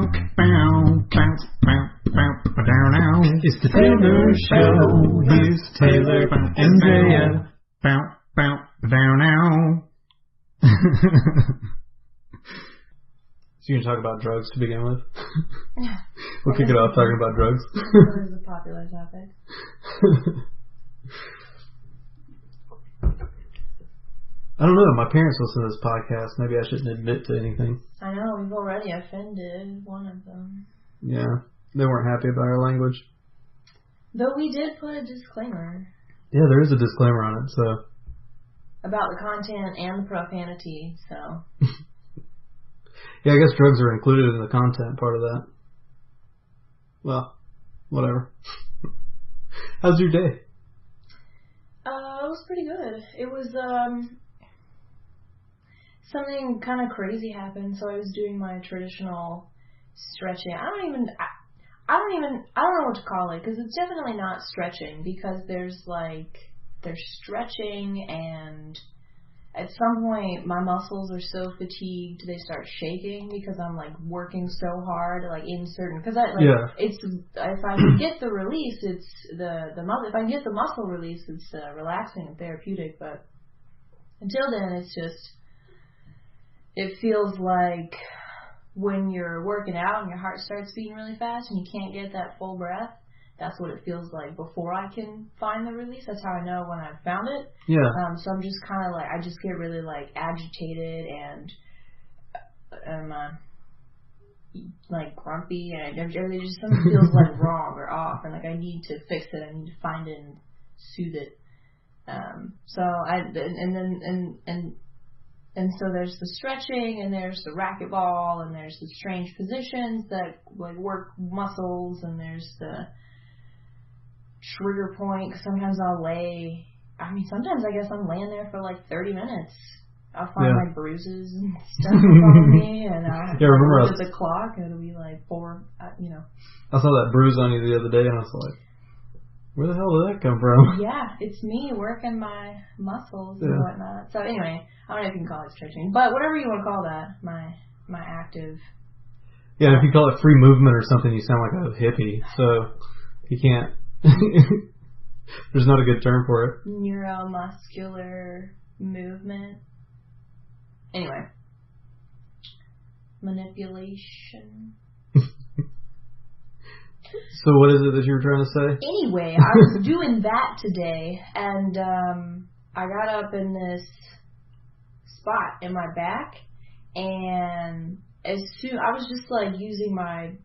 It's the Taylor Show. Here's Taylor and Drea. So you're going to talk about drugs to begin with? We'll kick it off talking about drugs. This is a popular topic. I don't know. My parents listen to this podcast. Maybe I shouldn't admit to anything. I know. We've already offended one of them. Yeah. They weren't happy about our language. Though we did put a disclaimer. Yeah, there is a disclaimer on it, so. About the content and the profanity, so. Yeah, I guess drugs are included in the content part of that. Well, whatever. How's your day? It was pretty good. It was, something kind of crazy happened, so I was doing my traditional stretching. I don't know what to call it, because it's definitely not stretching, because there's stretching, and at some point my muscles are so fatigued they start shaking because I'm working so hard in certain, because it's, if I can get the release, it's the muscle, if I can get the muscle release, it's relaxing and therapeutic, but until then it's just, it feels like when you're working out and your heart starts beating really fast and you can't get that full breath. That's what it feels like before I can find the release. That's how I know when I've found it. Yeah. So I'm just kind of I just get really agitated and grumpy, and everything just something feels wrong or off, and I need to fix it. I need to find it and soothe it. And so there's the stretching, and there's the racquetball, and there's the strange positions that work muscles, and there's the trigger point. Cause sometimes I'll lay. Sometimes I guess I'm laying there for 30 minutes. I'll find bruises and stuff on me, and I'll look at the clock, and it'll be 4. I saw that bruise on you the other day, and I was like, where the hell did that come from? Yeah, it's me working my muscles and whatnot. So anyway, I don't know if you can call it stretching, but whatever you want to call that, my active. Yeah, if you call it free movement or something, you sound like a hippie. So you can't. There's not a good term for it. Neuromuscular movement. Anyway, manipulation. So what is it that you were trying to say? Anyway, I was doing that today, and I got up in this spot in my back, and as soon I was just using my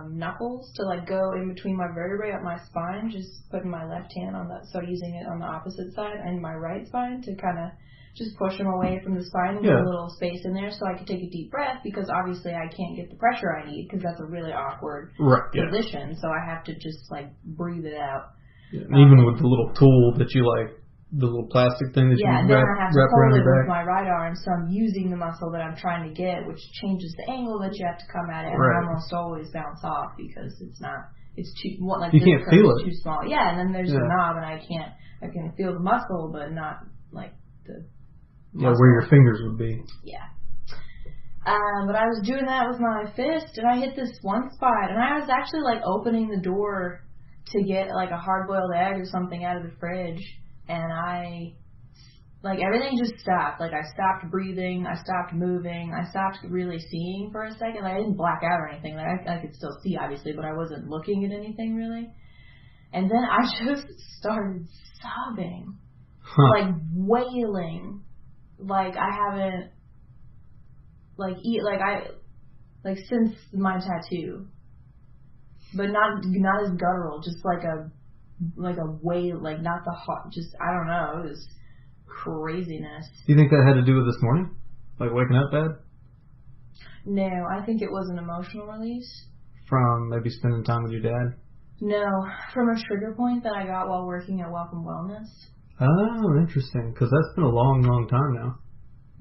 knuckles to go in between my vertebrae up my spine, just putting my left hand on that, so using it on the opposite side, and my right spine to kind of just push them away from the spine and get a little space in there so I could take a deep breath, because obviously I can't get the pressure I need, because that's a really awkward position, so I have to just breathe it out. Yeah, even with the little tool that you the little plastic thing that you then wrap I have to around hold it your with back. my right arm, so I'm using the muscle that I'm trying to get, which changes the angle that you have to come at it, and I almost always bounce off because it's too, you can't feel it. Too small. Yeah, and then there's the knob, and I can feel the muscle, but not the muscle. Where your fingers would be. Yeah. But I was doing that with my fist, and I hit this one spot, and I was actually opening the door to get a hard-boiled egg or something out of the fridge, and I everything just stopped. I stopped breathing, I stopped moving, I stopped really seeing for a second. I didn't black out or anything. I could still see, obviously, but I wasn't looking at anything really. And then I just started sobbing, wailing. I haven't since my tattoo, but not as guttural, just a wail, not the hot, just I don't know, it was craziness. Do you think that had to do with this morning, waking up bad? No, I think it was an emotional release from maybe spending time with your dad. No, from a trigger point that I got while working at Welcome Wellness. Oh, interesting. Because that's been a long, long time now.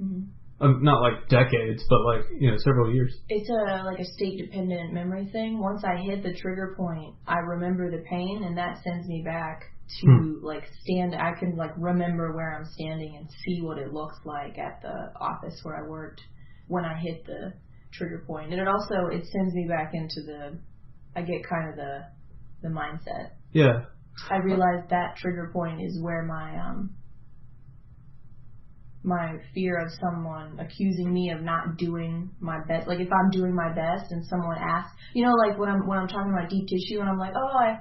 Mm-hmm. Not decades, but several years. It's a state-dependent memory thing. Once I hit the trigger point, I remember the pain, and that sends me back to stand. I can remember where I'm standing and see what it looks like at the office where I worked when I hit the trigger point. And it sends me back into I get kind of the mindset. Yeah. I realize that trigger point is where my fear of someone accusing me of not doing my best. Like if I'm doing my best and someone asks, like when I'm talking about deep tissue and I'm like, oh, I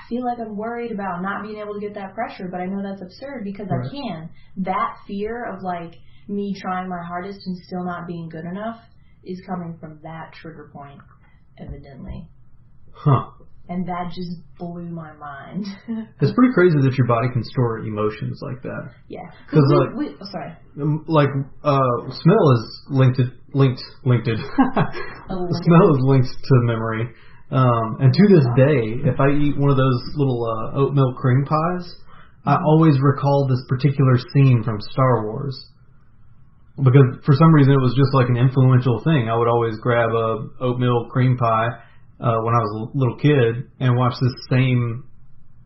feel like I'm worried about not being able to get that pressure, but I know that's absurd because I can. That fear of like me trying my hardest and still not being good enough is coming from that trigger point, evidently. Huh. And that just blew my mind. It's pretty crazy that your body can store emotions like that. Yeah. Because smell is linked. Smell is linked to memory. And to this day, if I eat one of those little oat milk cream pies, I always recall this particular scene from Star Wars. Because for some reason it was just like an influential thing. I would always grab a oatmeal cream pie when I was a little kid and watch this same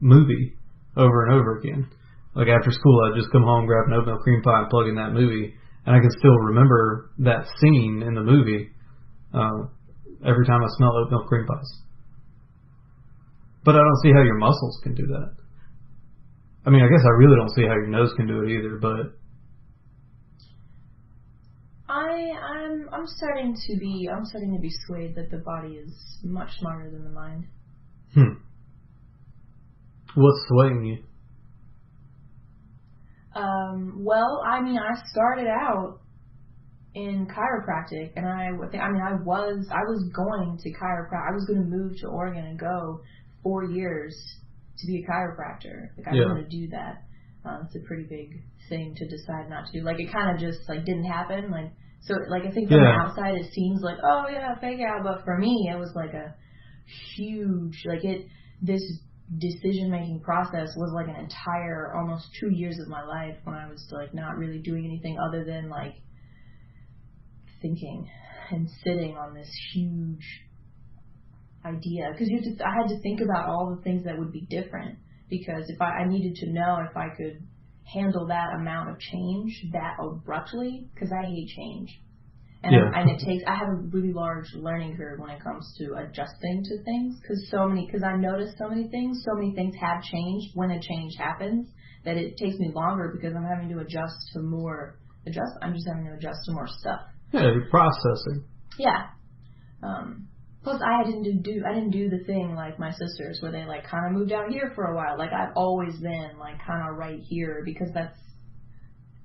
movie over and over again. Like after school, I'd just come home, grab an oatmeal cream pie, and plug in that movie, and I can still remember that scene in the movie every time I smell oatmeal cream pies. But I don't see how your muscles can do that. I mean, I guess I really don't see how your nose can do it either, but I'm starting to be swayed that the body is much smarter than the mind. What's swaying you? Well, I mean, I started out in chiropractic, and I was going to chiropractic. I was going to move to Oregon and go 4 years to be a chiropractor. Like I was going to do that. It's a pretty big thing to decide not to do. Like it kind of just like didn't happen. Like. So, like, I think from the outside it seems like, oh, yeah, fake out. But for me, it was like a huge, this decision-making process was like an entire, almost 2 years of my life when I was, like, not really doing anything other than, like, thinking and sitting on this huge idea. Because I had to think about all the things that would be different. Because if I needed to know if I could handle that amount of change that abruptly, because I hate change, and I have a really large learning curve when it comes to adjusting to things, because I notice so many things have changed when a change happens that it takes me longer because I'm having to adjust to more stuff. Yeah, you're processing. Yeah. Plus, I didn't do the thing like my sisters where they like kind of moved out here for a while. Like I've always been like kind of right here because that's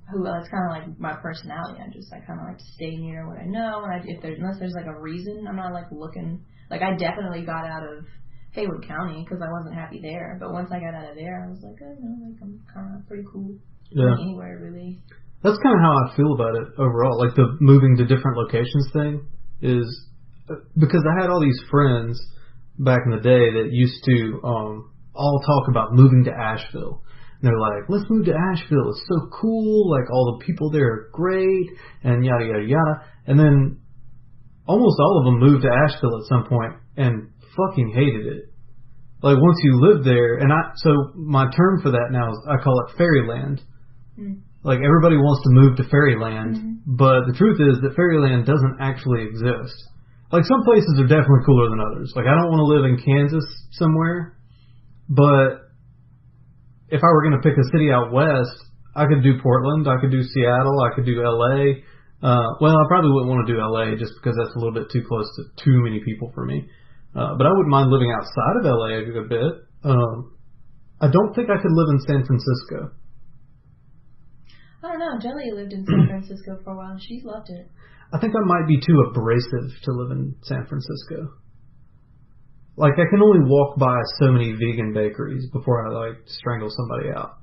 kind of like my personality. I kind of like to stay near what I know, and unless there's like a reason, I'm not like looking. Like I definitely got out of Haywood County because I wasn't happy there. But once I got out of there, I was like, like I'm kind of pretty cool. Yeah. Anywhere really. That's kind of how I feel about it overall. Like the moving to different locations thing is. Because I had all these friends back in the day that used to all talk about moving to Asheville. And they're like, let's move to Asheville. It's so cool. Like, all the people there are great. And yada, yada, yada. And then almost all of them moved to Asheville at some point and fucking hated it. Like, once you live there, so my term for that now is I call it Fairyland. Like, everybody wants to move to Fairyland. But the truth is that Fairyland doesn't actually exist. Like, some places are definitely cooler than others. Like, I don't want to live in Kansas somewhere, but if I were going to pick a city out west, I could do Portland, I could do Seattle, I could do LA. Well, I probably wouldn't want to do LA just because that's a little bit too close to too many people for me. But I wouldn't mind living outside of LA a good bit. I don't think I could live in San Francisco. I don't know. Jelly lived in San Francisco for a while and she loved it. I think I might be too abrasive to live in San Francisco. Like, I can only walk by so many vegan bakeries before I, like, strangle somebody out.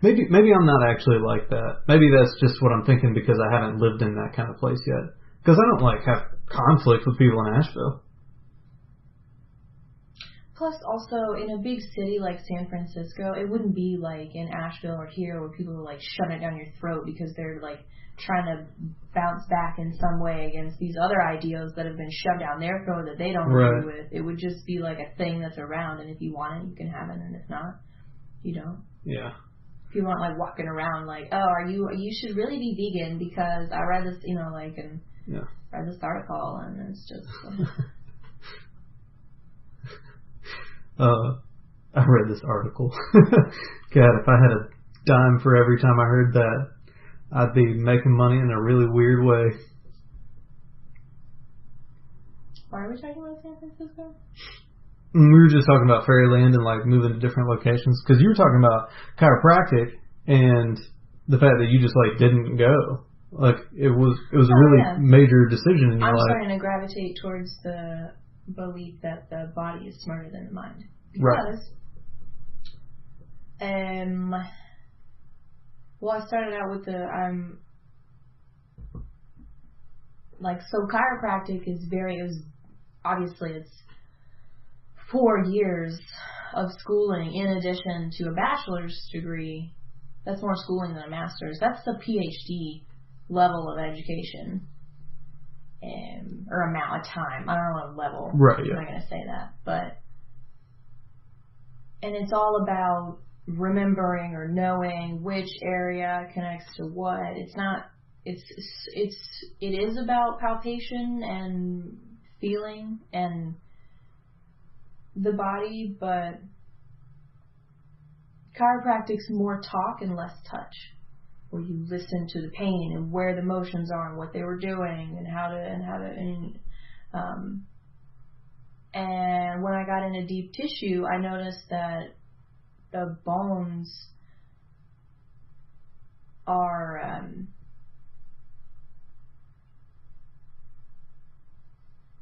Maybe I'm not actually like that. Maybe that's just what I'm thinking because I haven't lived in that kind of place yet. Because I don't, like, have conflict with people in Asheville. Plus, also, in a big city like San Francisco, it wouldn't be like in Asheville or here where people are like shoving it down your throat because they're like trying to bounce back in some way against these other ideals that have been shoved down their throat that they don't agree with. It would just be like a thing that's around, and if you want it, you can have it, and if not, you don't. Yeah. people aren't like walking around like, oh, you should really be vegan because I read this, like, and read this article, and it's just. I read this article. God, if I had a dime for every time I heard that, I'd be making money in a really weird way. Why are we talking about San Francisco? We were just talking about Fairyland and like moving to different locations, because you were talking about chiropractic and the fact that you just like didn't go. Like it was a really major decision in your life. I'm starting to gravitate towards the belief that the body is smarter than the mind, because well, I started out with so chiropractic is obviously it's 4 years of schooling in addition to a bachelor's degree. That's more schooling than a master's. That's the PhD level of education, or amount of time. I don't know what level. Right. I'm not going to say that, and it's all about remembering or knowing which area connects to what. It's not. It is about palpation and feeling and the body, but chiropractic's more talk and less touch, where you listen to the pain and where the motions are and what they were doing and and when I got into deep tissue, I noticed that the bones are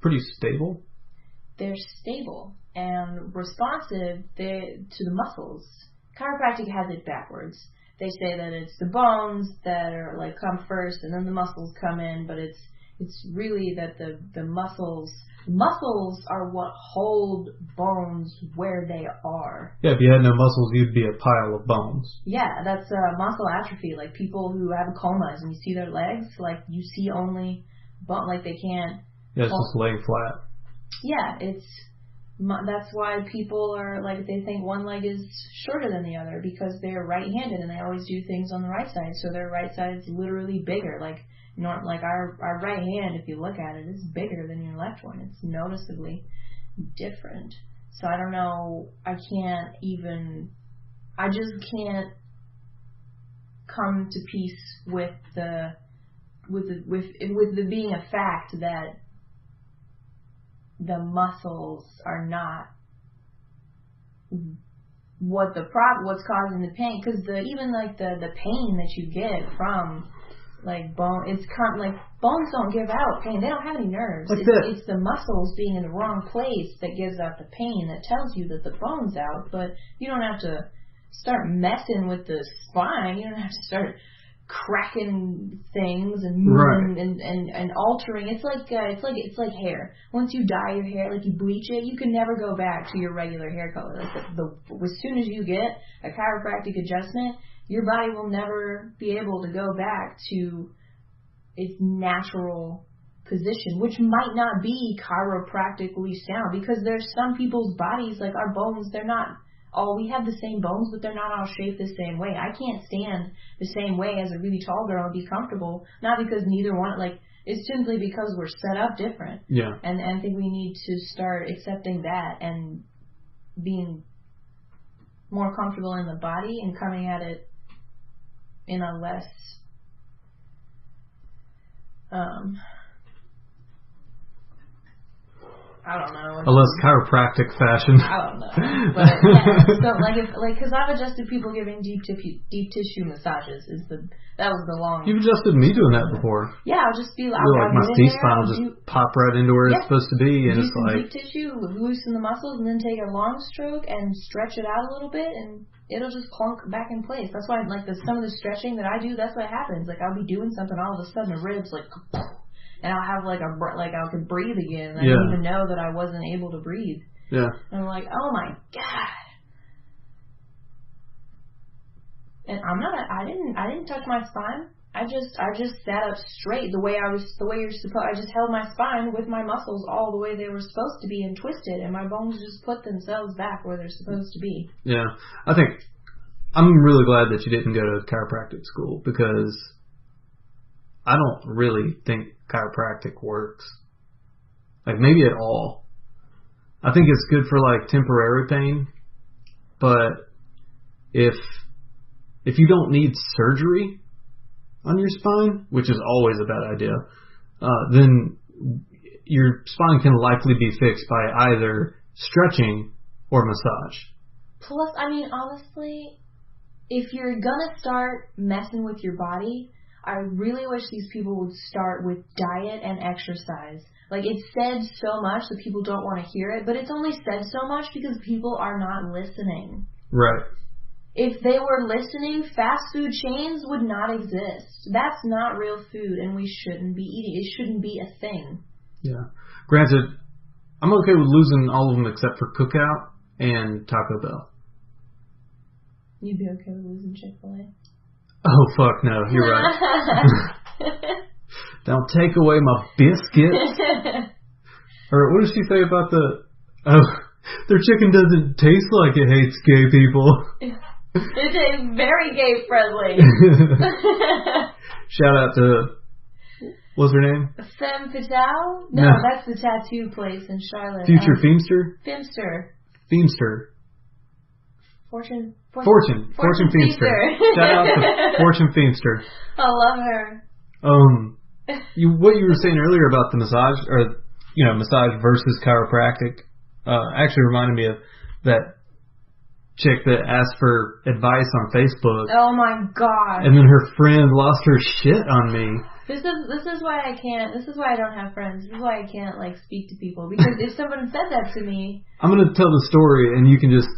pretty stable. They're stable and responsive to the muscles. Chiropractic has it backwards. They say that it's the bones that are like come first and then the muscles come in, but it's really that the muscles are what hold bones where they are. Yeah, if you had no muscles, you'd be a pile of bones. Yeah, that's muscle atrophy. Like people who have comas and you see their legs, like you see only bone, like they can't. Yeah, it's just laying flat. Yeah, that's why people are like, they think one leg is shorter than the other because they're right-handed and they always do things on the right side, so their right side is literally bigger. Like our right hand, if you look at it, is bigger than your left one. It's noticeably different. So I don't know. I just can't come to peace with the being a fact that the muscles are not what's causing the pain, because even like the pain that you get from like bone, like bones don't give out pain. They don't have any nerves. It's the muscles being in the wrong place that gives out the pain, that tells you that the bone's out. But you don't have to start messing with the spine. You don't have to start cracking things and moving and altering. It's like hair. Once you dye your hair, like you bleach it, you can never go back to your regular hair color. Like as soon as you get a chiropractic adjustment, your body will never be able to go back to its natural position, which might not be chiropractically sound, because there's some people's bodies, like our bones, they're not all, we have the same bones, but they're not all shaped the same way. I can't stand the same way as a really tall girl and be comfortable, not because neither one, like, it's simply because we're set up different. Yeah. And I think we need to start accepting that and being more comfortable in the body and coming at it in a less I don't know. A less chiropractic fashion. I don't know. But yeah, so because I've adjusted people giving deep tissue massages. That was the long. You've adjusted me doing that before. Yeah, I'll just be like my C-spine will just pop right into where it's supposed to be, and do it's like deep tissue, loosen the muscles, and then take a long stroke and stretch it out a little bit, and it'll just clunk back in place. That's why some of the stretching that I do, that's what happens. Like I'll be doing something, all of a sudden the ribs like. And I'll have I could breathe again. I didn't even know that I wasn't able to breathe. Yeah. And I'm like, oh my God. And I didn't touch my spine. I just sat up straight the way you're supposed. I just held my spine with my muscles all the way they were supposed to be and twisted, and my bones just put themselves back where they're supposed to be. Yeah. I think I'm really glad that you didn't go to chiropractic school because I don't really think chiropractic works. Like, maybe at all. I think it's good for, like, temporary pain, but if you don't need surgery on your spine, which is always a bad idea, then your spine can likely be fixed by either stretching or massage. Plus, I mean, honestly, if you're gonna start messing with your body, I really wish these people would start with diet and exercise. Like, it's said so much that people don't want to hear it, but it's only said so much because people are not listening. Right. If they were listening, fast food chains would not exist. That's not real food, and we shouldn't be eating. It shouldn't be a thing. Yeah. Granted, I'm okay with losing all of them except for Cookout and Taco Bell. You'd be okay with losing Chick-fil-A? Oh, fuck no. You're right. Don't take away my biscuits. Or what does she say about their chicken doesn't taste like it hates gay people. It is very gay friendly. Shout out to, what's her name? Femme Fatale? No, that's the tattoo place in Charlotte. Future Feemster? Feemster. Fortune Feemster. Shout out to Fortune Feemster. I love her. What you were saying earlier about the massage, or massage versus chiropractic, actually reminded me of that chick that asked for advice on Facebook. Oh my god! And then her friend lost her shit on me. This is why I can't. This is why I don't have friends. This is why I can't speak to people, because if someone said that to me, I'm gonna tell the story and you can just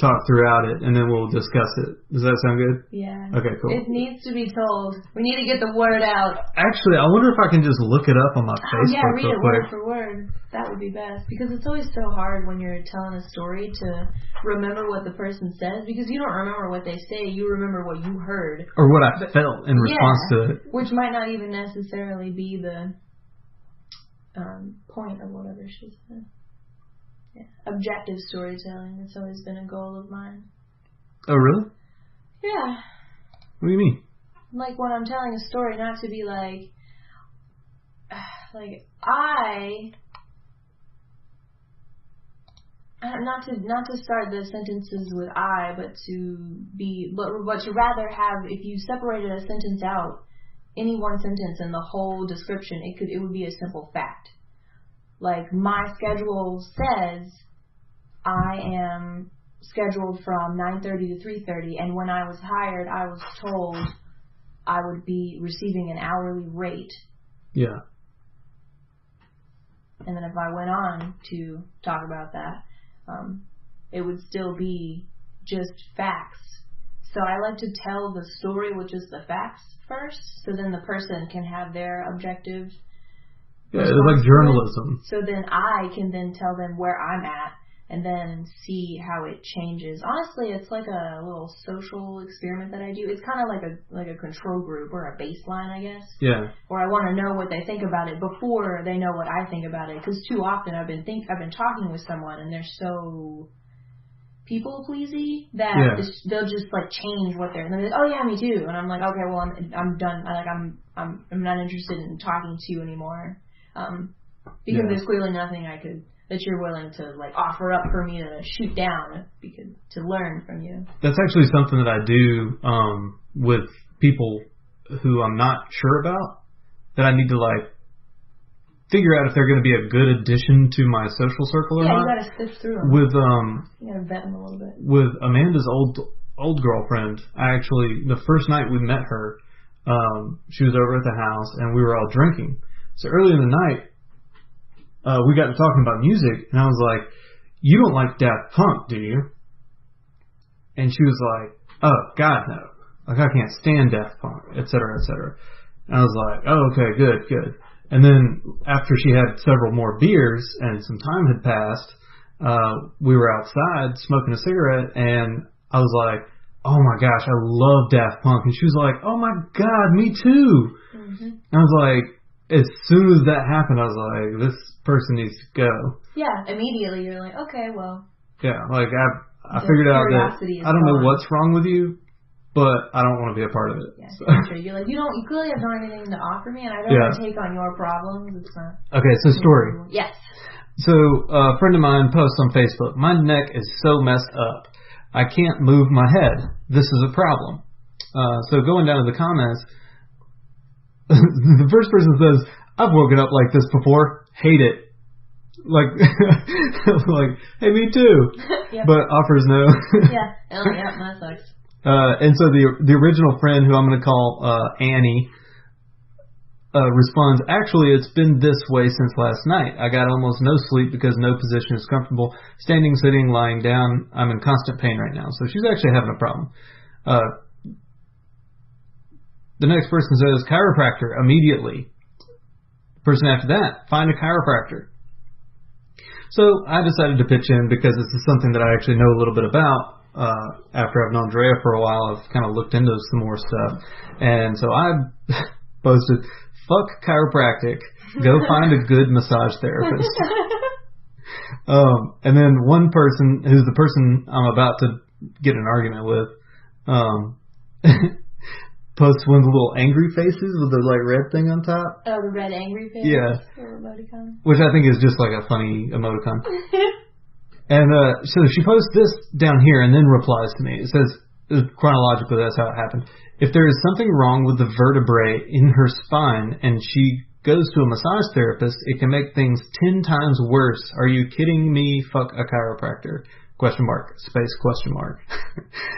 talk throughout it, and then we'll discuss it. Does that sound good? Yeah. Okay, cool. It needs to be told. We need to get the word out. Actually, I wonder if I can just look it up on my Facebook. Yeah, read it real quick. word for word. That would be best, because it's always so hard when you're telling a story to remember what the person says, because you don't remember what they say. You remember what you heard or what I felt in response to it, which might not even necessarily be the point of whatever she said. Yeah. Objective storytelling. It's always been a goal of mine. Oh, really? Yeah. What do you mean? Like, when I'm telling a story, not to be not to start the sentences with I, but to rather have, if you separated a sentence out, any one sentence and the whole description, it would be a simple fact. Like, my schedule says I am scheduled from 9:30 to 3:30, and when I was hired, I was told I would be receiving an hourly rate. Yeah. And then if I went on to talk about that, it would still be just facts. So I like to tell the story with just the facts first, so then the person can have their objective. Yeah, it's like journalism. So then I can then tell them where I'm at and then see how it changes. Honestly, it's like a little social experiment that I do. It's kind of like a control group or a baseline, I guess. Yeah. Where I want to know what they think about it before they know what I think about it. Because too often I've been talking with someone and they're so people pleasy that they'll just change what they're. And they're like, oh yeah, me too. And I'm like, okay, well I'm done. I'm not interested in talking to you anymore. Because there's clearly nothing that you're willing to offer up for me to shoot down to learn from you. That's actually something that I do with people who I'm not sure about, that I need to figure out if they're going to be a good addition to my social circle or not. Yeah, you got to sift through them. You got to vet them a little bit. With Amanda's old girlfriend, the first night we met her, she was over at the house and we were all drinking. So early in the night, we got to talking about music, and I was like, you don't like Daft Punk, do you? And she was like, oh, God, no. I can't stand Daft Punk, et cetera, et cetera. And I was like, oh, okay, good. And then after she had several more beers and some time had passed, we were outside smoking a cigarette, and I was like, oh my gosh, I love Daft Punk. And she was like, oh my God, me too. Mm-hmm. And I was like, as soon as that happened, I was like, this person needs to go. Yeah, immediately you're like, okay, well. Yeah, I figured out that I don't know gone. what's wrong with you, but I don't want to be a part of it. Yeah, so. Sure. You're like, you clearly have not anything to offer me, and I don't want to take on your problems. It's not. Okay, so story. Yes. So a friend of mine posts on Facebook, my neck is so messed up. I can't move my head. This is a problem. So going down to the comments, the first person says, I've woken up like this before. Hate it. Like, like, hey, me too. Yep. But offers no. Yeah. Oh, yeah, that sucks. And so the original friend, who I'm going to call Annie, responds, actually, it's been this way since last night. I got almost no sleep because no position is comfortable. Standing, sitting, lying down. I'm in constant pain right now. So she's actually having a problem. The next person says, chiropractor, immediately. Person after that, find a chiropractor. So I decided to pitch in because this is something that I actually know a little bit about. After I've known Drea for a while, I've kind of looked into some more stuff. And so I posted, fuck chiropractic, go find a good massage therapist. And then one person, who's the person I'm about to get an argument with, posts one of the little angry faces with the like red thing on top. Oh, the red angry face? Yeah. Or emoticon? Which I think is just like a funny emoticon. And so she posts this down here and then replies to me. It says, chronologically, that's how it happened. If there is something wrong with the vertebrae in her spine and she goes to a massage therapist, it can make things 10 times worse. Are you kidding me? Fuck a chiropractor. ? Space ?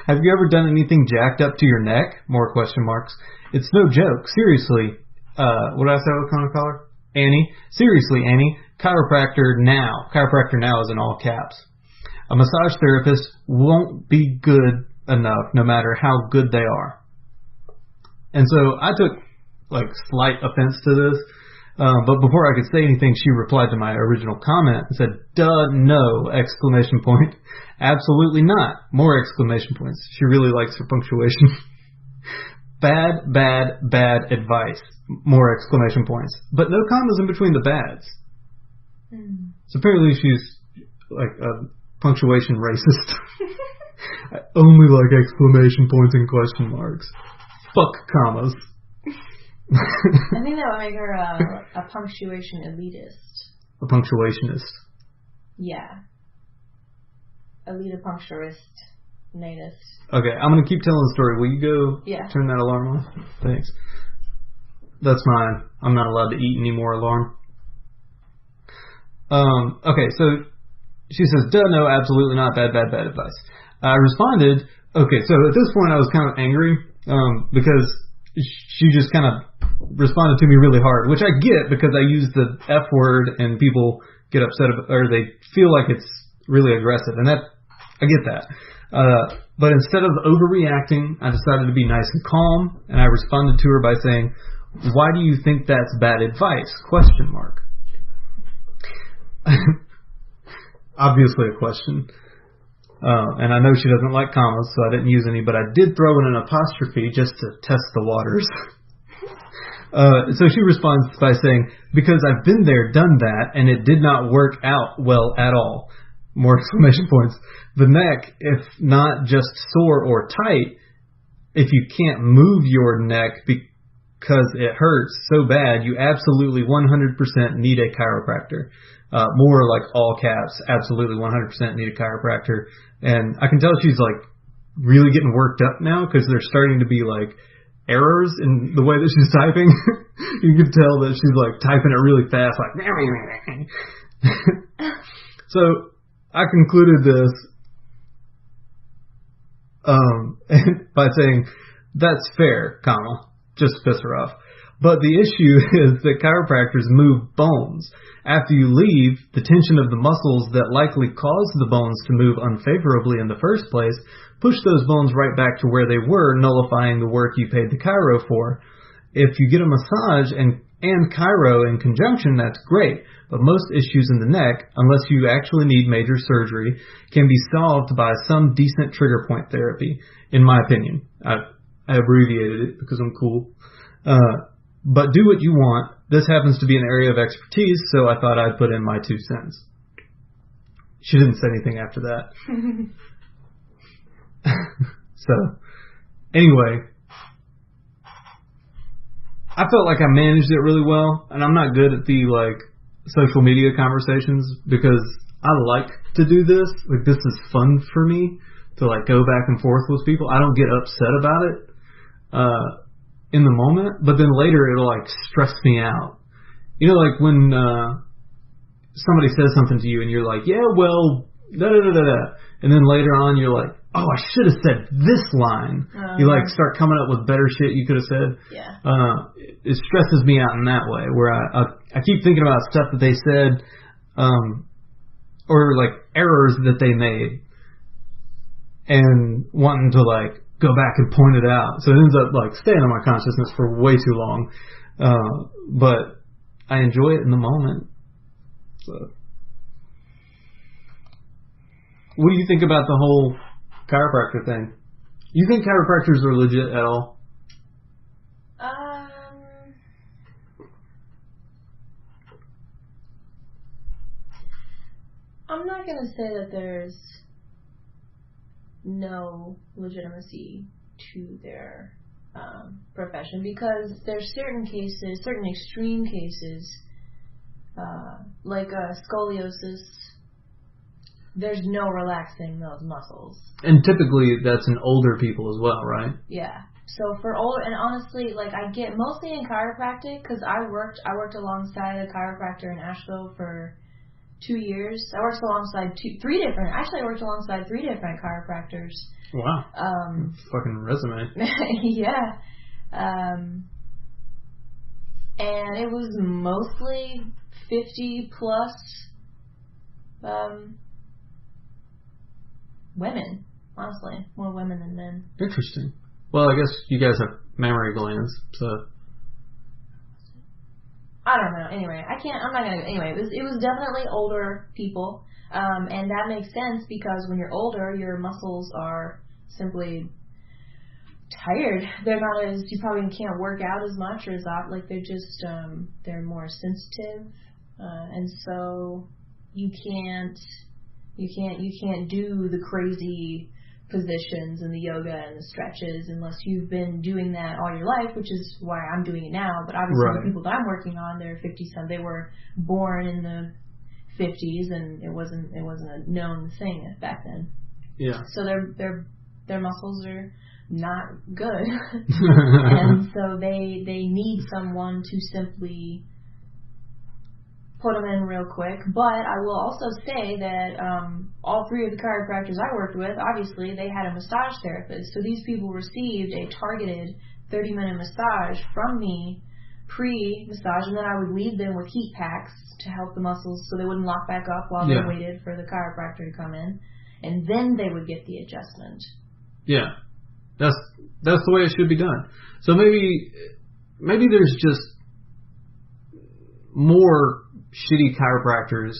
Have you ever done anything jacked up to your neck? More question marks. It's no joke. Seriously. What did I say I was going to call her? Annie. Seriously, Annie. Chiropractor now. Chiropractor now is in all caps. A massage therapist won't be good enough no matter how good they are. And so I took like slight offense to this. But before I could say anything, she replied to my original comment and said, duh, no, ! Absolutely not. More exclamation points. She really likes her punctuation. Bad advice. More exclamation points. But no commas in between the bads. So apparently she's like a punctuation racist. I only like exclamation points and question marks. Fuck commas. I think that would make her a punctuation elitist. A punctuationist. Yeah. Elita punctuist. Natist. Okay, I'm going to keep telling the story. Will you go turn that alarm off? Thanks. That's mine. I'm not allowed to eat any more alarm. Okay, so she says, duh, no, absolutely not. Bad advice. I responded, okay, so at this point I was kind of angry because she just kind of responded to me really hard, which I get because I use the F word and people get upset or they feel like it's really aggressive, and that I get that. But instead of overreacting, I decided to be nice and calm, and I responded to her by saying, why do you think that's bad advice? ? Obviously a question. And I know she doesn't like commas, so I didn't use any, but I did throw in an apostrophe just to test the waters. So she responds by saying, because I've been there, done that, and it did not work out well at all. More exclamation points. The neck, if not just sore or tight, if you can't move your neck because it hurts so bad, you absolutely 100% need a chiropractor. More like all caps, absolutely 100% need a chiropractor. And I can tell she's like really getting worked up now because there's starting to be like errors in the way that she's typing. You can tell that she's like typing it really fast, like. So I concluded this by saying, that's fair, just to piss her off. But the issue is that chiropractors move bones. After you leave, the tension of the muscles that likely caused the bones to move unfavorably in the first place push those bones right back to where they were, nullifying the work you paid the chiro for. If you get a massage and chiro in conjunction, that's great. But most issues in the neck, unless you actually need major surgery, can be solved by some decent trigger point therapy, in my opinion. I abbreviated it because I'm cool. But do what you want. This happens to be an area of expertise, so I thought I'd put in my 2 cents. She didn't say anything after that. So, anyway, I felt like I managed it really well, and I'm not good at the, like, social media conversations because I like to do this. Like, this is fun for me to, like, go back and forth with people. I don't get upset about it in the moment, but then later it'll, like, stress me out. You know, like when somebody says something to you and you're like, yeah, well, da-da-da-da-da. And then later on you're like, oh, I should have said this line. You, like, start coming up with better shit you could have said. Yeah. It stresses me out in that way, where I keep thinking about stuff that they said, or, like, errors that they made, and wanting to, like, go back and point it out. So it ends up, like, staying in my consciousness for way too long. But I enjoy it in the moment. So, what do you think about the whole chiropractor thing? You think chiropractors are legit at all? I'm not going to say that there's no legitimacy to their profession, because there's certain cases, certain extreme cases, like scoliosis. There's no relaxing those muscles. And typically that's in older people as well, right? Yeah. So for older, and honestly, like, I get mostly in chiropractic, because I worked alongside a chiropractor in Asheville for 2 years. I worked alongside three different chiropractors. Wow. Fucking resume. Yeah. And it was mostly 50 plus women, honestly. More women than men. Interesting. Well, I guess you guys have mammary glands, so. I don't know. Anyway, anyway, it was definitely older people. And that makes sense, because when you're older, your muscles are simply tired. They're not as, you probably can't work out as much, or as like, they're just, they're more sensitive. And so you can't do the crazy positions and the yoga and the stretches unless you've been doing that all your life, which is why I'm doing it now. But obviously, right, the people that I'm working on, they're 50-some. They were born in the 50s, and it wasn't a known thing back then. Yeah. So their muscles are not good, and so they need someone to simply put them in real quick. But I will also say that all three of the chiropractors I worked with, obviously, they had a massage therapist. So these people received a targeted 30-minute massage from me pre-massage, and then I would leave them with heat packs to help the muscles so they wouldn't lock back up while they waited for the chiropractor to come in. And then they would get the adjustment. Yeah. That's the way it should be done. So maybe there's just more shitty chiropractors,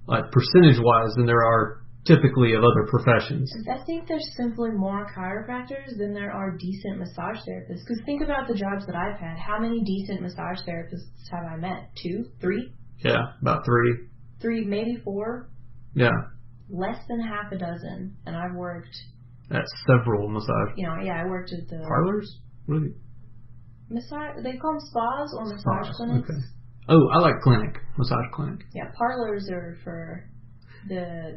like, percentage-wise, than there are typically of other professions. I think there's simply more chiropractors than there are decent massage therapists. Because think about the jobs that I've had. How many decent massage therapists have I met? 2? 3? Yeah, about 3. 3, maybe 4? Yeah. Less than half a dozen. And I've worked at several massage. I worked at the parlors. What are they? Massage. They call them spas or massage clinics. Okay. Oh, I like clinic, massage clinic. Yeah, parlors are for the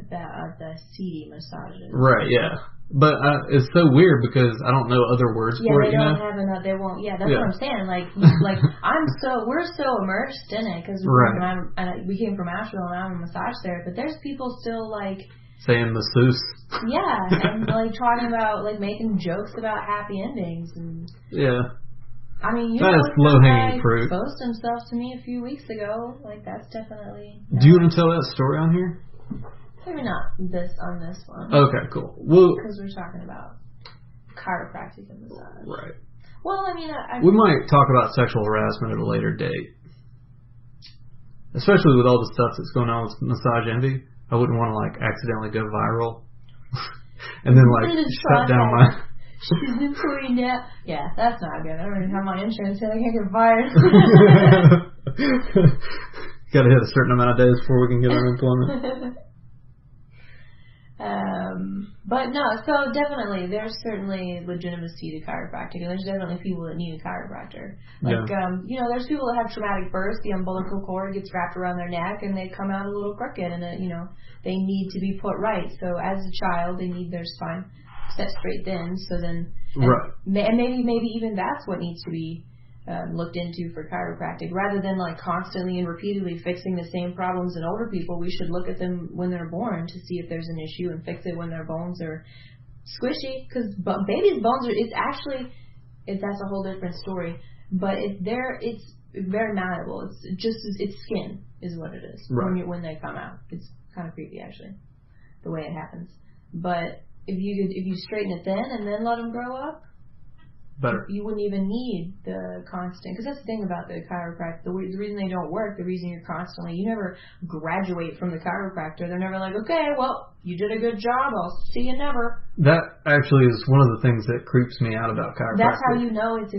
seedy massages. Right. Yeah. But it's so weird because I don't know other words for it. Yeah, they don't have enough. They won't. Yeah, that's what I'm saying. Like we're so immersed in it because we came from Asheville and I'm a massage therapist. But there's people still like saying masseuse. Yeah, and like talking about like making jokes about happy endings and. Yeah. I mean, that's low-hanging fruit. Exposed himself to me a few weeks ago. Like, that's definitely. Do you want to tell that story on here? Maybe not on this one. Okay, cool. Well, because we're talking about chiropractic and massage. Right. Well, I mean, we might talk about sexual harassment at a later date, especially with all the stuff that's going on with Massage Envy. I wouldn't want to like accidentally go viral, and then like shut down my. She's employed now. Yeah, that's not good. I don't even have my insurance yet. I can't get fired. Got to hit a certain amount of days before we can get unemployment. But no, so definitely, there's certainly legitimacy to chiropractic, and there's definitely people that need a chiropractor. Like, there's people that have traumatic births, the umbilical cord gets wrapped around their neck, and they come out a little crooked, and, they need to be put right. So as a child, they need their spine set straight then, so then, and maybe even that's what needs to be looked into for chiropractic. Rather than like constantly and repeatedly fixing the same problems in older people, we should look at them when they're born to see if there's an issue and fix it when their bones are squishy. Because babies' bones that's a whole different story. But it's very malleable. It's skin is what it is when they come out. It's kind of creepy actually, the way it happens. But if you straighten it then and then let them grow up, better. You wouldn't even need the constant, because that's the thing about the chiropractor. The reason they don't work, the reason you never graduate from the chiropractor. They're never like, okay, well, you did a good job. I'll see you never. That actually is one of the things that creeps me out about chiropractic. That's how you know it's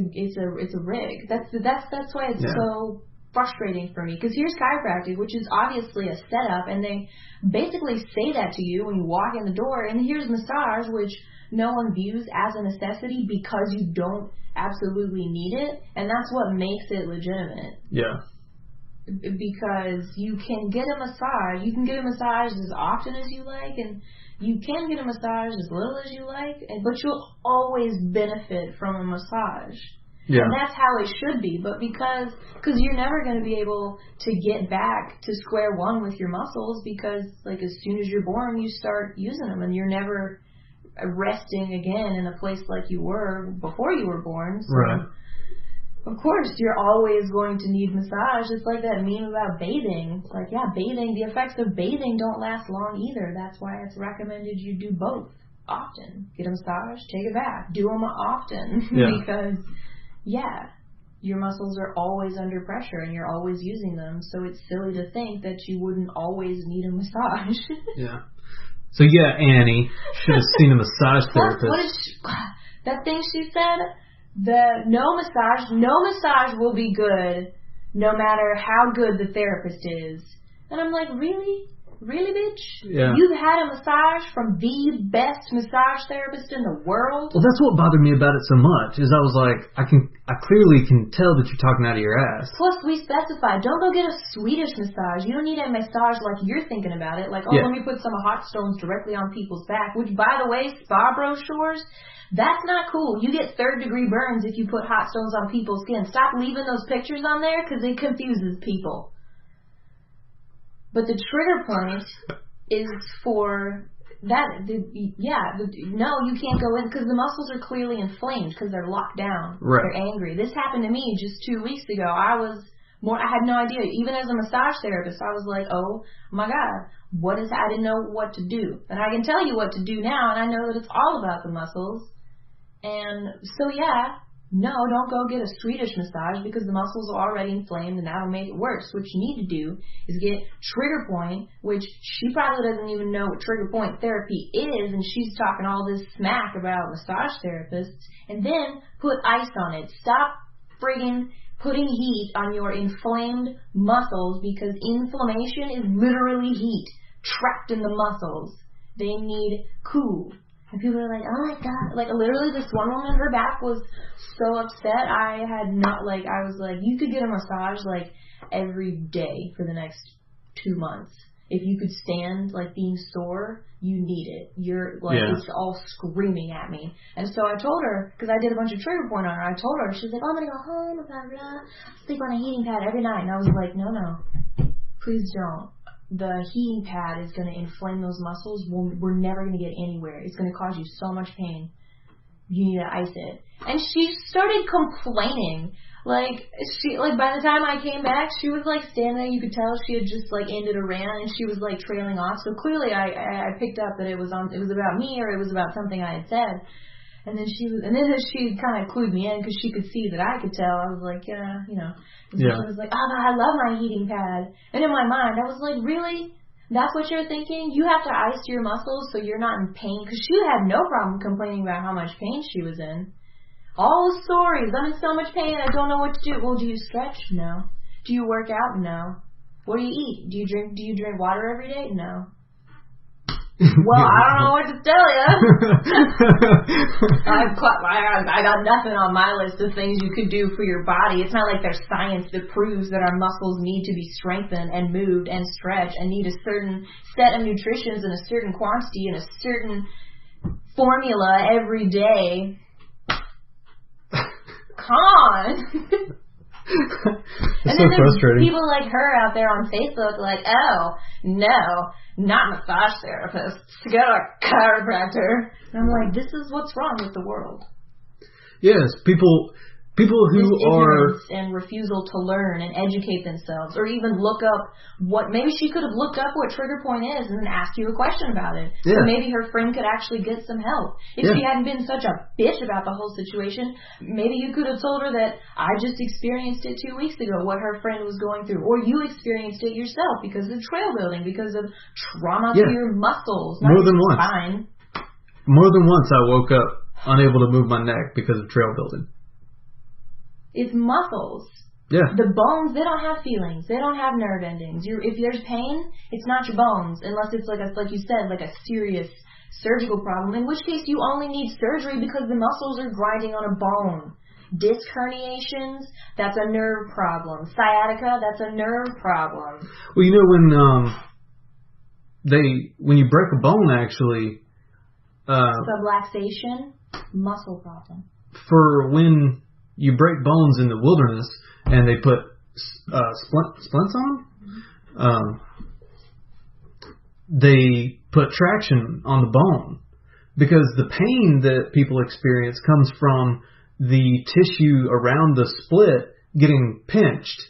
a rig. That's why it's so frustrating for me. Because here's chiropractic, which is obviously a setup, and they basically say that to you when you walk in the door. And here's massage, which no one views as a necessity because you don't absolutely need it, and that's what makes it legitimate. Yeah. Because you can get a massage. You can get a massage as often as you like, and you can get a massage as little as you like, but you'll always benefit from a massage. Yeah. And that's how it should be. But because you're never going to be able to get back to square one with your muscles, because like as soon as you're born, you start using them, and you're never resting again in a place like you were before you were born. So of course you're always going to need massage. It's like that meme about bathing. It's like, bathing, the effects of bathing don't last long either. That's why it's recommended you do both often. Get a massage, take a bath, do them often. Because your muscles are always under pressure and you're always using them, so it's silly to think that you wouldn't always need a massage. So Annie should have seen a massage therapist. That thing she said, no massage will be good no matter how good the therapist is. And I'm like, really? Really, bitch? Yeah. You've had a massage from the best massage therapist in the world? Well, that's what bothered me about it so much, is I was like, I clearly can tell that you're talking out of your ass. Plus, we specified, don't go get a Swedish massage. You don't need a massage like you're thinking about it. Like, let me put some hot stones directly on people's back. Which, by the way, spa brochures, that's not cool. You get third-degree burns if you put hot stones on people's skin. Stop leaving those pictures on there because it confuses people. But the trigger point is for that. No, you can't go in because the muscles are clearly inflamed because they're locked down. Right. They're angry. This happened to me just 2 weeks ago. I had no idea. Even as a massage therapist, I was like, oh my God, I didn't know what to do. And I can tell you what to do now, and I know that it's all about the muscles. And so no, don't go get a Swedish massage because the muscles are already inflamed and that'll make it worse. What you need to do is get trigger point, which she probably doesn't even know what trigger point therapy is, and she's talking all this smack about massage therapists, and then put ice on it. Stop friggin' putting heat on your inflamed muscles, because inflammation is literally heat trapped in the muscles. They need cool. And people are like, oh my God. Like, literally, this one woman, her back was so upset. I was like, you could get a massage, like, every day for the next 2 months. If you could stand, like, being sore, you need it. It's all screaming at me. And so I told her, because I did a bunch of trigger point on her, I told her, she's like, oh, I'm going to go home, blah, blah, sleep on a heating pad every night. And I was like, no, please don't. The heating pad is going to inflame those muscles. We're never going to get anywhere. It's going to cause you so much pain. You need to ice it. And she started complaining. By the time I came back, she was like standing there. You could tell she had just like ended a rant, and she was like trailing off. So clearly, I picked up that it was about me, or it was about something I had said. And then she kind of clued me in because she could see that I could tell. I was like, She was like, oh, I love my heating pad. And in my mind, I was like, really? That's what you're thinking? You have to ice your muscles so you're not in pain? Because she had no problem complaining about how much pain she was in. All the stories. I'm in so much pain. I don't know what to do. Well, do you stretch? No. Do you work out? No. What do you eat? Do you drink water every day? No. Well, I don't know what to tell you. I got nothing on my list of things you could do for your body. It's not like there's science that proves that our muscles need to be strengthened and moved and stretched and need a certain set of nutritions and a certain quantity and a certain formula every day. Come on. It's so frustrating. People like her out there on Facebook like, oh, no, not massage therapists. Go to a chiropractor. And I'm like, this is what's wrong with the world. Yes, people who are... and refusal to learn and educate themselves, or even look up maybe she could have looked up what trigger point is and then asked you a question about it. Yeah. So maybe her friend could actually get some help. If she hadn't been such a bitch about the whole situation, maybe you could have told her that I just experienced it 2 weeks ago, what her friend was going through, or you experienced it yourself because of trail building, because of trauma to your muscles. More than once. Spine. More than once I woke up unable to move my neck because of trail building. It's muscles. Yeah. The bones, they don't have feelings. They don't have nerve endings. If there's pain, it's not your bones, unless it's like you said, like a serious surgical problem, in which case you only need surgery because the muscles are grinding on a bone. Disc herniations, that's a nerve problem. Sciatica, that's a nerve problem. Well, you know when you break a bone, actually, subluxation, muscle problem. For when you break bones in the wilderness and they put splints on them, they put traction on the bone because the pain that people experience comes from the tissue around the split getting pinched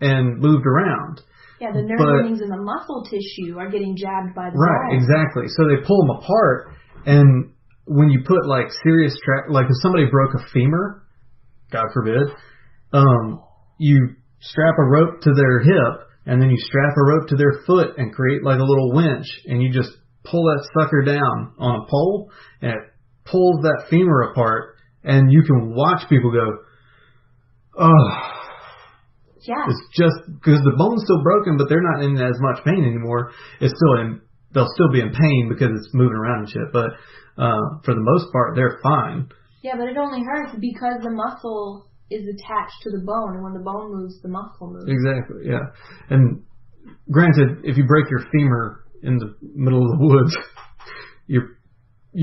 and moved around. Yeah, the nerve endings in the muscle tissue are getting jabbed by the right, bone. Exactly. So they pull them apart, and when you put like serious like if somebody broke a femur, God forbid, you strap a rope to their hip, and then you strap a rope to their foot and create like a little winch, and you just pull that sucker down on a pole, and it pulls that femur apart, and you can watch people go, oh. Yeah. It's just because the bone's still broken, but they're not in as much pain anymore. They'll still be in pain because it's moving around and shit, but for the most part, they're fine. Yeah, but it only hurts because the muscle is attached to the bone, and when the bone moves, the muscle moves. Exactly, yeah. And granted, if you break your femur in the middle of the woods, you're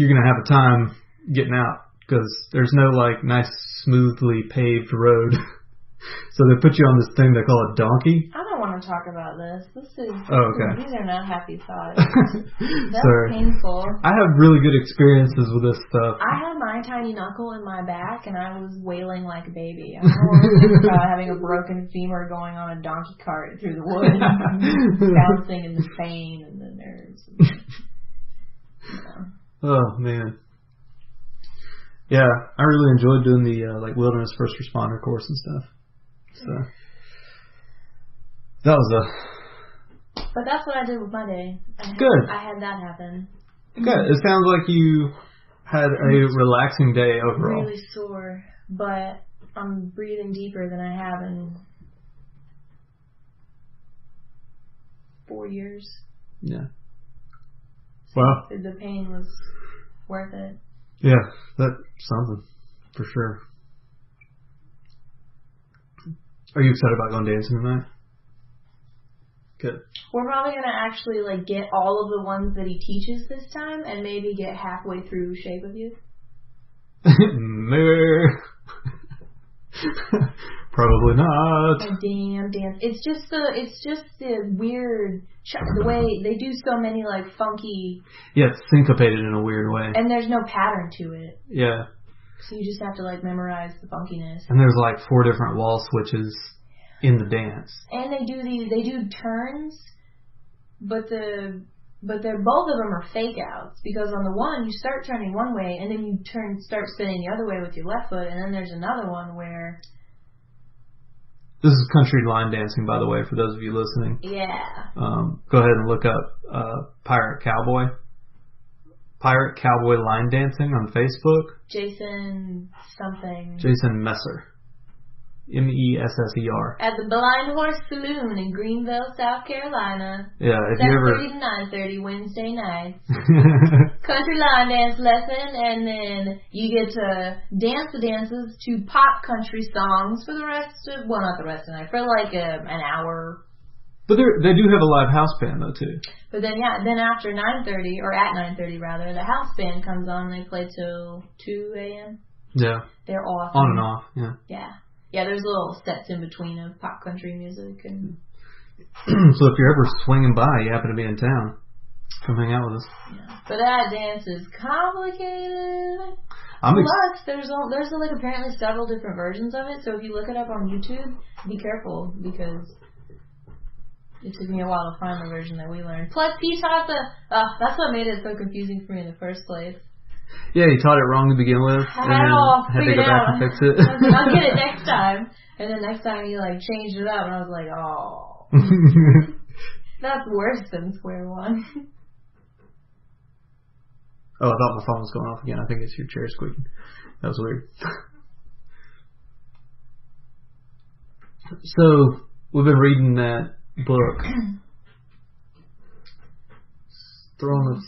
going to have a time getting out because there's no like nice, smoothly paved road. So they put you on this thing they call a donkey. I don't want to talk about this. These are not happy thoughts. That's painful. I have really good experiences with this stuff. I had my tiny knuckle in my back, and I was wailing like a baby. I don't want to think about having a broken femur going on a donkey cart through the woods, bouncing in the pain and the nerves. Oh, man. Yeah, I really enjoyed doing the wilderness first responder course and stuff. So that was But that's what I did with my day. Good. I had that happen. Good. It sounds like you had a relaxing day overall. Really sore, but I'm breathing deeper than I have in 4 years. Yeah. So wow. The pain was worth it. Yeah, that's something for sure. Are you excited about going dancing tonight? Good. We're probably going to actually get all of the ones that he teaches this time and maybe get halfway through Shape of You. Probably not. A damn dance. It's just the weird, the way they do so many funky. Yeah, it's syncopated in a weird way. And there's no pattern to it. Yeah. So you just have to memorize the funkiness. And there's 4 different wall switches in the dance. And they do turns, but they're both of them are fake outs, because on the one you start turning one way and then you start spinning the other way with your left foot, and then there's another one where. This is country line dancing, by the way, for those of you listening. Yeah. Go ahead and look up Pirate Cowboy line dancing on Facebook. Jason something. Jason Messer. Messer. At the Blind Horse Saloon in Greenville, South Carolina. Yeah, if you ever 7:30 to 9:30 Wednesday nights. Country line dance lesson, and then you get to dance the dances to pop country songs for the rest of, well, not the rest of the night, for like an hour. But they do have a live house band though too. But then then after 9:30, or at 9:30 rather, the house band comes on. They play till 2 a.m. Yeah. They're awesome. On and off. Yeah. Yeah. Yeah, there's little sets in between of pop country music. And so if you're ever swinging by, you happen to be in town, come hang out with us. Yeah. But that dance is complicated. Plus, there's like apparently several different versions of it. So if you look it up on YouTube, be careful because it took me a while to find the version that we learned. Plus, he taught that's what made it so confusing for me in the first place. Yeah, you taught it wrong to begin with. I had to go back and fix it. I'll get it next time. And then next time you like changed it up, and I was like, oh, that's worse than square one. Oh, I thought my phone was going off again. I think it's your chair squeaking. That was weird. So we've been reading that book. Swords.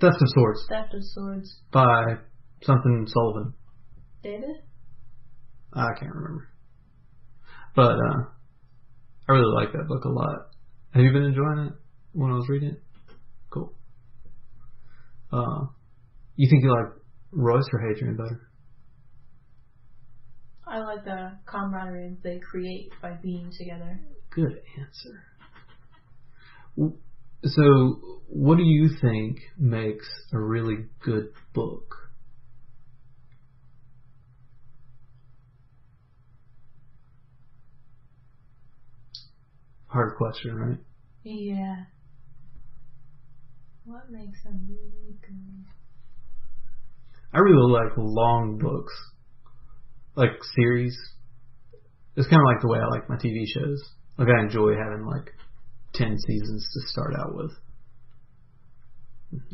Theft of Swords. Theft of Swords. By something Sullivan. David? I can't remember. But I really like that book a lot. Have you been enjoying it when I was reading it? Cool. You think you like Royce or Hadrian better? I like the camaraderie they create by being together. Good answer. So, what do you think makes a really good book? Hard question, right? Yeah. What makes a really good? I really like long books. Like series. It's kind of like the way I like my TV shows. Like I enjoy having like 10 seasons to start out with.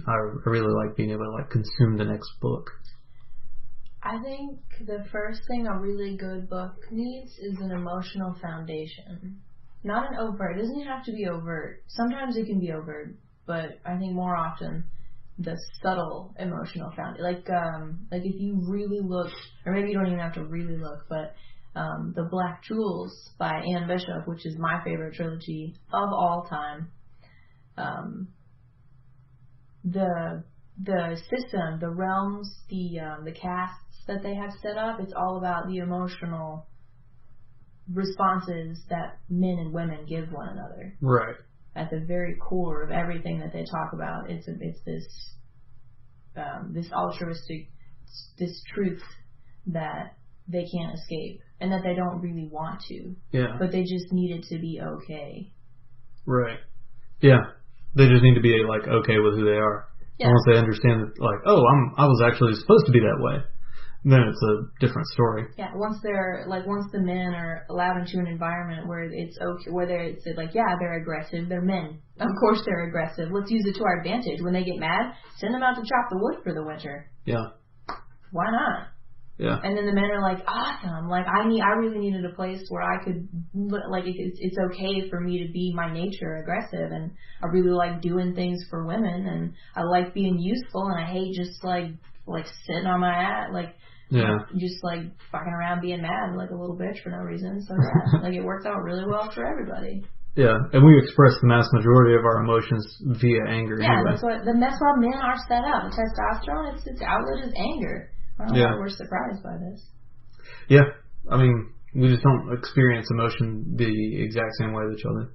I really like being able to like consume the next book. I think the first thing a really good book needs is an emotional foundation. Not an overt. It doesn't have to be overt. Sometimes it can be overt, but I think more often the subtle emotional foundation. Like if you really look, or maybe you don't even have to really look, but The Black Jewels by Anne Bishop, which is my favorite trilogy of all time. The system, the realms, the castes that they have set up, it's all about the emotional responses that men and women give one another. Right. At the very core of everything that they talk about, it's this altruistic, this truth that they can't escape and that they don't really want to. Yeah. But they just need it to be okay. Right. Yeah. They just need to be like okay with who they are. Yeah. Once they understand that, like, oh, I was actually supposed to be that way, then it's a different story. Yeah. Once the men are allowed into an environment where it's okay, where it's like, yeah, they're aggressive, they're men. Of course they're aggressive. Let's use it to our advantage. When they get mad, send them out to chop the wood for the winter. Yeah. Why not? Yeah. And then the men are like, awesome. Like I really needed a place where I could, like, it's okay for me to be my nature aggressive, and I really like doing things for women, and I like being useful, and I hate just like sitting on my ass, like, yeah, just like fucking around being mad like a little bitch for no reason. So yeah, like it worked out really well for everybody. Yeah, and we express the mass majority of our emotions via anger. Yeah, anyway. that's why men are set up. The testosterone, its outlet is anger. I don't know why we're surprised by this. Yeah, I mean, we just don't experience emotion the exact same way that y'all do.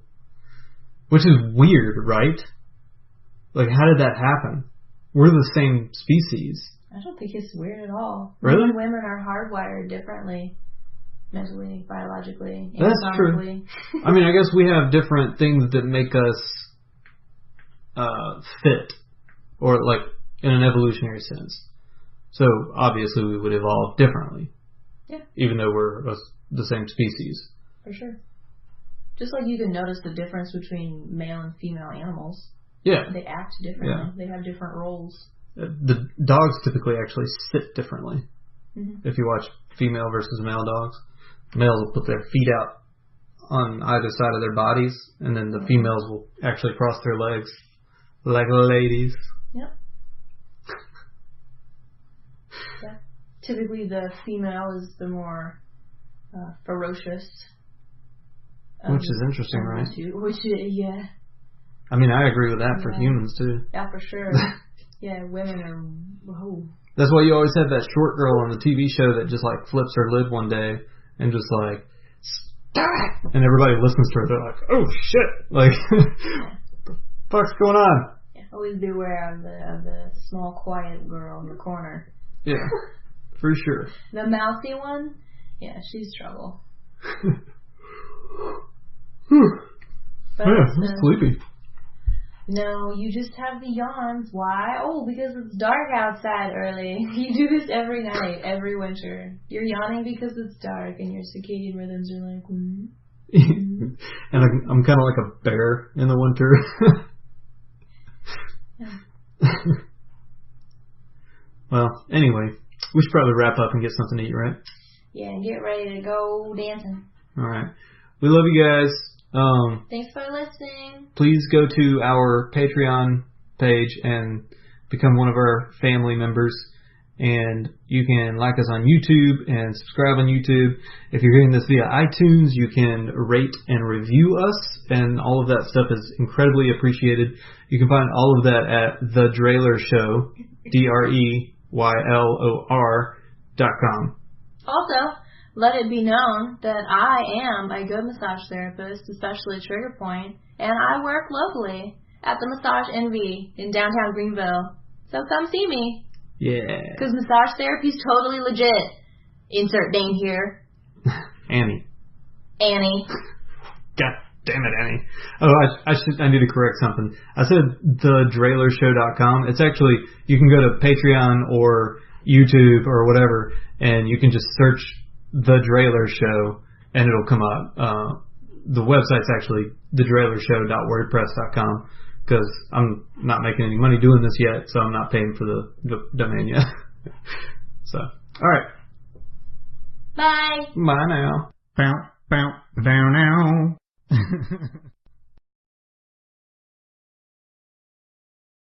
Which is weird, right? Like, how did that happen? We're the same species. I don't think it's weird at all. Really? Men and women are hardwired differently. Mentally, biologically, that's true. I mean, I guess we have different things that make us fit, or like in an evolutionary sense. So obviously we would evolve differently. Yeah. Even though we're the same species. For sure. Just like you can notice the difference between male and female animals. Yeah. They act differently. Yeah. They have different roles. The dogs typically actually sit differently If you watch female versus male dogs, males will put their feet out on either side of their bodies, and then the females will actually cross their legs like ladies. Yep. Yeah. Typically, the female is the more ferocious. Which is interesting, right? Yeah. I mean, I agree with that for humans, too. Yeah, for sure. Yeah, women are... Whoa. That's why you always have that short girl on the TV show that just, like, flips her lid one day and just, like, stop it! And everybody listens to her. They're like, oh, shit! Like, what the fuck's going on? Yeah, always beware of the small, quiet girl in the corner. Yeah, for sure. The mousy one? Yeah, she's trouble. But I'm sleepy. No, you just have the yawns. Why? Oh, because it's dark outside early. You do this every night, every winter. You're yawning because it's dark and your circadian rhythms are like, And I'm kind of like a bear in the winter. Yeah. Well, anyway, we should probably wrap up and get something to eat, right? Yeah, and get ready to go dancing. All right. We love you guys. Thanks for listening. Please go to our Patreon page and become one of our family members. And you can like us on YouTube and subscribe on YouTube. If you're hearing this via iTunes, you can rate and review us. And all of that stuff is incredibly appreciated. You can find all of that at The Dreylor Show, DREYLOR.com. Also, let it be known that I am a good massage therapist, especially Trigger Point, and I work locally at the Massage NV in downtown Greenville. So come see me. Yeah. Because massage therapy is totally legit. Insert name here. Annie. God damn it, Annie. Oh, I need to correct something. I said thedreylershow.com. It's actually, you can go to Patreon or YouTube or whatever, and you can just search The Dreylor Show, and it'll come up. The website's actually thedreylershow.wordpress.com, because I'm not making any money doing this yet, so I'm not paying for the domain yet. So, all right. Bye. Bye now. Bow, bow, bow now.